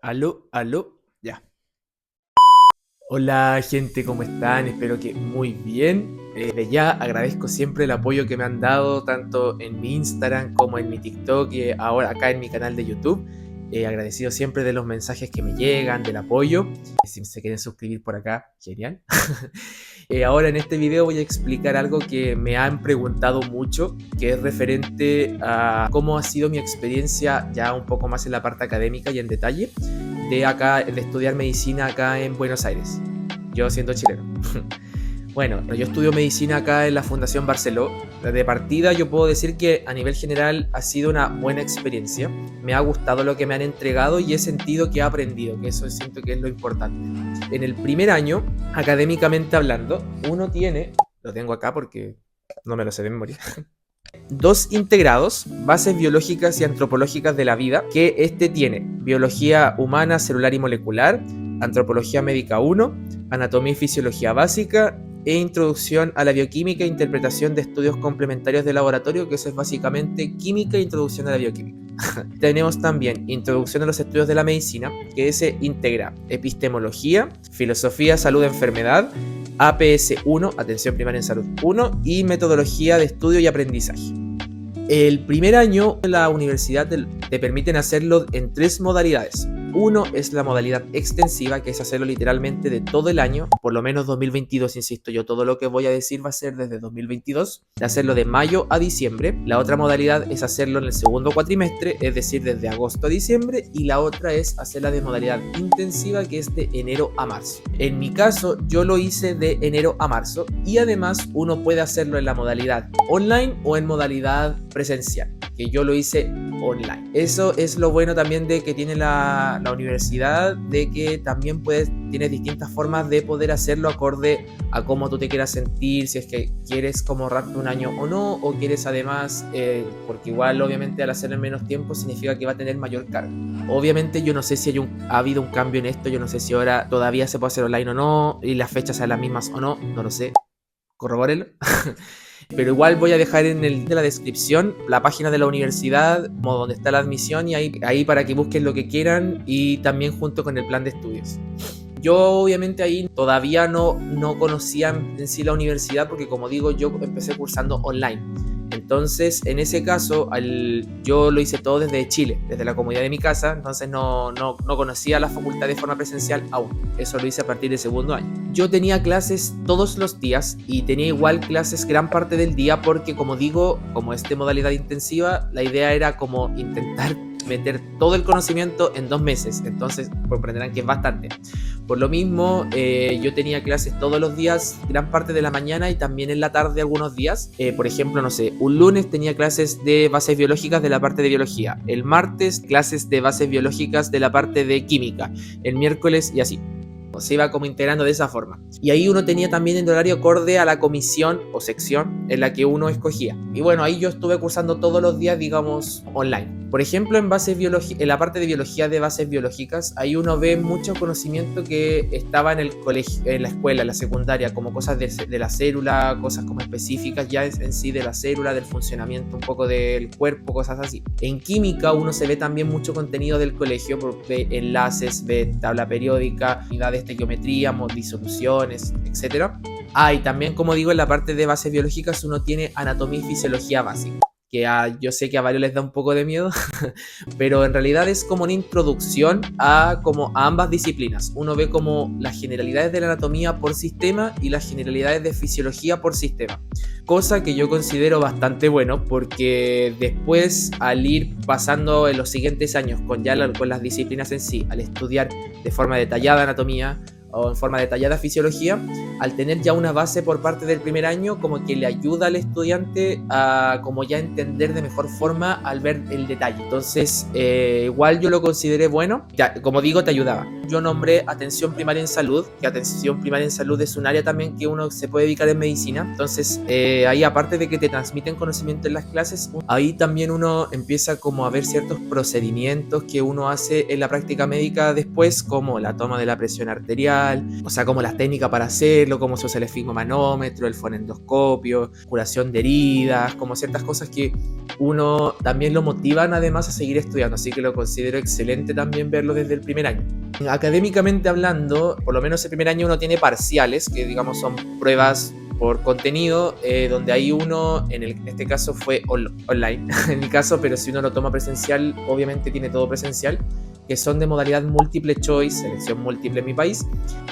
Aló, aló, ya. Hola gente, ¿cómo están? Espero que muy bien. De ya agradezco siempre el apoyo que me han dado tanto en mi Instagram como en mi TikTok y ahora acá en mi canal de YouTube. Agradecido siempre de los mensajes que me llegan, del apoyo. Si se quieren suscribir por acá, genial. Ahora en este video voy a explicar algo que me han preguntado mucho, que es referente a cómo ha sido mi experiencia ya un poco más en la parte académica y en detalle de estudiar medicina acá en Buenos Aires, yo siendo chileno. Bueno, yo estudio medicina acá en la Fundación Barceló. De partida yo puedo decir que a nivel general ha sido una buena experiencia. Me ha gustado lo que me han entregado y he sentido que he aprendido, que eso siento que es lo importante. En el primer año, académicamente hablando, uno tiene, lo tengo acá porque no me lo sé de memoria, dos integrados, bases biológicas y antropológicas de la vida, que este tiene biología humana, celular y molecular, antropología médica 1, anatomía y fisiología básica e introducción a la bioquímica e interpretación de estudios complementarios de laboratorio, que eso es básicamente química e introducción a la bioquímica. Tenemos también introducción a los estudios de la medicina, que se integra epistemología, filosofía, salud, enfermedad, APS 1, atención primaria en salud 1, y metodología de estudio y aprendizaje. El primer año la universidad te permiten hacerlo en tres modalidades. Uno es la modalidad extensiva, que es hacerlo literalmente de todo el año, por lo menos 2022, insisto yo, todo lo que voy a decir va a ser desde 2022, de hacerlo de mayo a diciembre. La otra modalidad es hacerlo en el segundo cuatrimestre, es decir, desde agosto a diciembre, y la otra es hacerla de modalidad intensiva, que es de enero a marzo. En mi caso, yo lo hice de enero a marzo, y además uno puede hacerlo en la modalidad online o en modalidad presencial, que yo lo hice online. Eso es lo bueno también de que tiene la universidad, de que también tienes distintas formas de poder hacerlo acorde a cómo tú te quieras sentir, si es que quieres como ahorrarte un año o no, o quieres además, porque igual obviamente al hacerlo en menos tiempo significa que va a tener mayor carga. Obviamente yo no sé si ha habido un cambio en esto, yo no sé si ahora todavía se puede hacer online o no, y las fechas sean las mismas o no, no lo sé, corrobórenlo. Pero igual voy a dejar en la descripción la página de la universidad, como donde está la admisión, y ahí para que busquen lo que quieran, y también junto con el plan de estudios. Yo obviamente ahí todavía no conocía en sí la universidad, porque como digo, yo empecé cursando online. Entonces, en ese caso, yo lo hice todo desde Chile, desde la comodidad de mi casa, entonces no conocía la facultad de forma presencial aún. Eso lo hice a partir del segundo año. Yo tenía clases todos los días y tenía igual clases gran parte del día porque, como digo, como es de modalidad intensiva, la idea era como intentar meter todo el conocimiento en 2 meses, entonces comprenderán que es bastante. Por lo mismo, yo tenía clases todos los días, gran parte de la mañana y también en la tarde algunos días. Por ejemplo, no sé, un lunes tenía clases de bases biológicas de la parte de biología, el martes clases de bases biológicas de la parte de química, el miércoles y así. Se iba como integrando de esa forma. Y ahí uno tenía también el horario acorde a la comisión o sección en la que uno escogía. Y bueno, ahí yo estuve cursando todos los días, digamos, online. Por ejemplo, en la parte de biología de bases biológicas, ahí uno ve mucho conocimiento que estaba en el colegio, en la escuela, en la secundaria, como cosas de la célula, cosas como específicas ya en sí de la célula, del funcionamiento un poco del cuerpo, cosas así. En química uno se ve también mucho contenido del colegio, ve enlaces, ve tabla periódica, unidades de geometría, disoluciones, etc. Y también, como digo, en la parte de bases biológicas uno tiene anatomía y fisiología básica, que yo sé que a varios les da un poco de miedo, pero en realidad es como una introducción a ambas disciplinas. Uno ve como las generalidades de la anatomía por sistema y las generalidades de fisiología por sistema, cosa que yo considero bastante bueno, porque después, al ir pasando en los siguientes años con las disciplinas en sí, al estudiar de forma detallada anatomía o en forma detallada fisiología, al tener ya una base por parte del primer año, como que le ayuda al estudiante a como ya entender de mejor forma al ver el detalle. Entonces, igual yo lo consideré bueno. Ya, como digo, te ayudaba. Yo nombré atención primaria en salud, que atención primaria en salud es un área también que uno se puede dedicar en medicina. Entonces, ahí aparte de que te transmiten conocimiento en las clases, ahí también uno empieza como a ver ciertos procedimientos que uno hace en la práctica médica después, como la toma de la presión arterial, facial, o sea, como las técnicas para hacerlo, cómo se usa el esfigmomanómetro, el fonendoscopio, curación de heridas, como ciertas cosas que uno también lo motivan además a seguir estudiando, así que lo considero excelente también verlo desde el primer año. Académicamente hablando, por lo menos el primer año uno tiene parciales, que digamos son pruebas por contenido, donde hay uno, en este caso fue online, en mi caso, pero si uno lo toma presencial, obviamente tiene todo presencial, que son de modalidad múltiple choice, selección múltiple en mi país,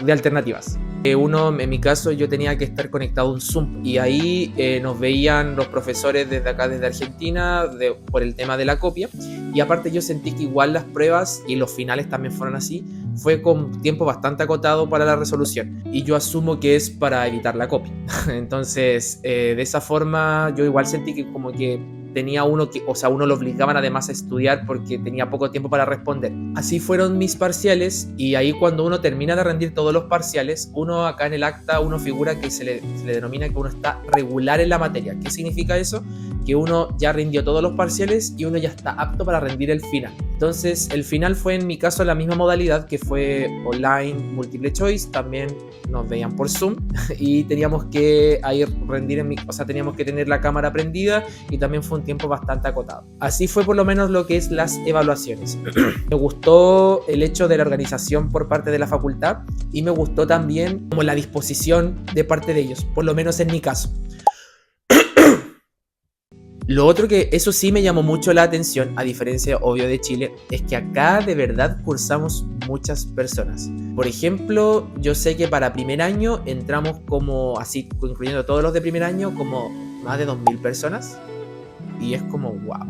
de alternativas. Uno, en mi caso, yo tenía que estar conectado a un Zoom y ahí nos veían los profesores desde acá, desde Argentina, por el tema de la copia, y aparte yo sentí que igual las pruebas y los finales también fueron así, fue con tiempo bastante acotado para la resolución, y yo asumo que es para evitar la copia. Entonces, de esa forma yo igual sentí que como que tenía uno que, o sea, uno lo obligaban además a estudiar porque tenía poco tiempo para responder. Así fueron mis parciales, y ahí cuando uno termina de rendir todos los parciales, uno acá en el acta, uno figura que se le denomina que uno está regular en la materia. ¿Qué significa eso? Que uno ya rindió todos los parciales y uno ya está apto para rendir el final. Entonces, el final fue en mi caso la misma modalidad, que fue online, múltiple choice, también nos veían por Zoom y teníamos que ahí rendir o sea, teníamos que tener la cámara prendida, y también fue un tiempo bastante acotado. Así fue por lo menos lo que es las evaluaciones. Me gustó el hecho de la organización por parte de la facultad, y me gustó también como la disposición de parte de ellos, por lo menos en mi caso. Lo otro que eso sí me llamó mucho la atención, a diferencia obvio de Chile, es que acá de verdad cursamos muchas personas. Por ejemplo, yo sé que para primer año entramos como, así incluyendo todos los de primer año, como más de 2000 personas. Y es como wow.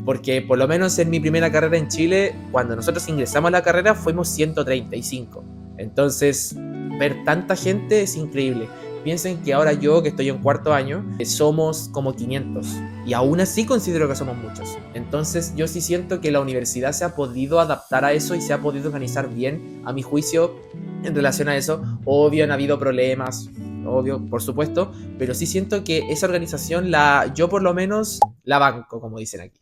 Porque por lo menos en mi primera carrera en Chile, cuando nosotros ingresamos a la carrera fuimos 135. Entonces, ver tanta gente es increíble. Piensen que ahora yo, que estoy en cuarto año, somos como 500. Y aún así considero que somos muchos. Entonces yo sí siento que la universidad se ha podido adaptar a eso y se ha podido organizar bien, a mi juicio, en relación a eso. Obvio, han habido problemas, obvio, por supuesto, pero sí siento que esa organización, yo por lo menos la banco, como dicen aquí.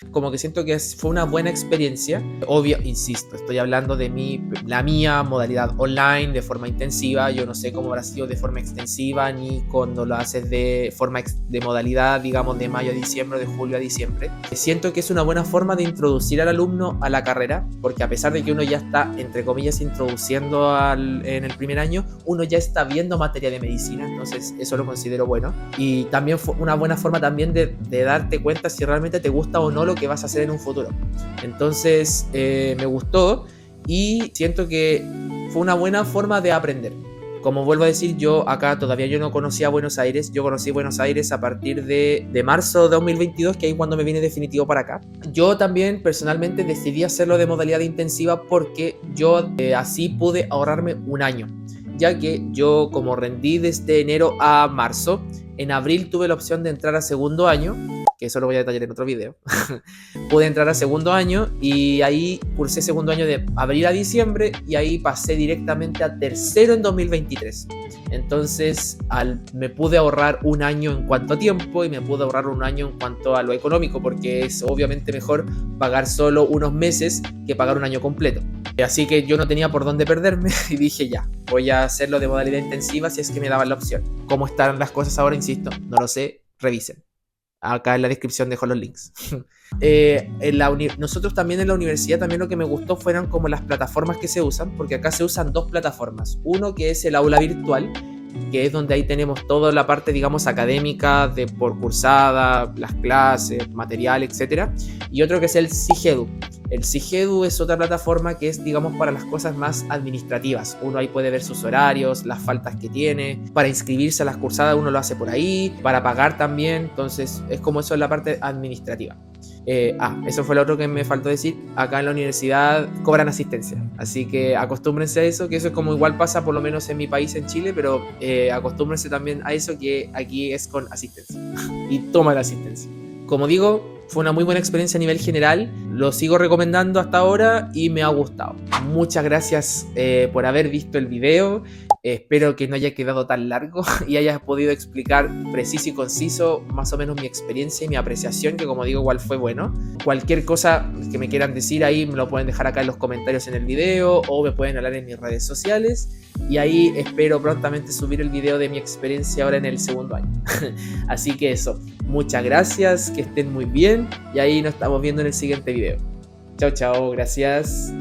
Como que siento que fue una buena experiencia. Obvio, insisto, estoy hablando de la mía modalidad online, de forma intensiva. Yo no sé cómo habrá sido de forma extensiva, ni cuando lo haces de forma de modalidad, digamos, de mayo a diciembre, de julio a diciembre. Siento que es una buena forma de introducir al alumno a la carrera, porque a pesar de que uno ya está, entre comillas, introduciendo en el primer año, uno ya está viendo materia de medicina, entonces eso lo considero bueno. Y también fue una buena forma también de darte cuenta si realmente te gusta o no lo que vas a hacer en un futuro. Entonces me gustó, y siento que fue una buena forma de aprender. Como vuelvo a decir, yo acá todavía yo no conocía Buenos Aires. Yo conocí Buenos Aires a partir de marzo de 2022, que ahí cuando me vine definitivo para acá. Yo también personalmente decidí hacerlo de modalidad intensiva porque yo así pude ahorrarme un año, ya que yo, como rendí desde enero a marzo, en abril tuve la opción de entrar a segundo año, que eso lo voy a detallar en otro video. Pude entrar a segundo año, y ahí cursé segundo año de abril a diciembre, y ahí pasé directamente a tercero en 2023. Entonces me pude ahorrar un año en cuanto a tiempo, y me pude ahorrar un año en cuanto a lo económico, porque es obviamente mejor pagar solo unos meses que pagar un año completo. Así que yo no tenía por dónde perderme y dije ya, voy a hacerlo de modalidad intensiva si es que me daban la opción. ¿Cómo están las cosas ahora? Insisto, no lo sé, revisen. Acá en la descripción dejo los links. Nosotros también en la universidad, también lo que me gustó fueron como las plataformas que se usan, porque acá se usan dos plataformas. Uno que es el aula virtual, que es donde ahí tenemos toda la parte, digamos, académica de por cursada, las clases, material, etc. Y otro que es el Sigedu. El Sigedu es otra plataforma que es, digamos, para las cosas más administrativas. Uno ahí puede ver sus horarios, las faltas que tiene. Para inscribirse a las cursadas uno lo hace por ahí, para pagar también. Entonces es como eso en la parte administrativa. Eso fue lo otro que me faltó decir. Acá en la universidad cobran asistencia, así que acostúmbrense a eso, que eso es como igual pasa por lo menos en mi país, en Chile, pero acostúmbrense también a eso, que aquí es con asistencia y toma la asistencia. Como digo, fue una muy buena experiencia a nivel general, lo sigo recomendando hasta ahora y me ha gustado. Muchas gracias por haber visto el video. Espero que no haya quedado tan largo y hayas podido explicar preciso y conciso más o menos mi experiencia y mi apreciación, que como digo igual fue bueno. Cualquier cosa que me quieran decir ahí me lo pueden dejar acá en los comentarios en el video o me pueden hablar en mis redes sociales y ahí espero prontamente subir el video de mi experiencia ahora en el segundo año. Así que eso, muchas gracias, que estén muy bien y ahí nos estamos viendo en el siguiente video. Chao, chao, gracias.